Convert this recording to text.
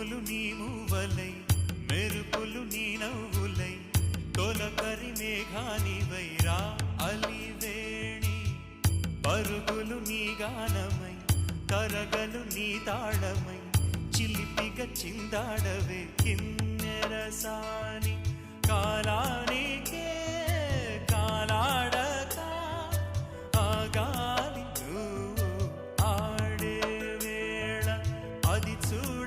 ఉరుములు నీ మూవలై మెరుపులు నీ నవ్వులై తొలకరి మేఘానివై రా అలివేణి పరుగులు నీ గానమై తరగలు నీ తాళమై చిలిపిగా చిందాడవే కిన్నెరసాని కాలానికే కాలాడక ఆగాలి నువ్వు ఆడే వేళ అది చూడ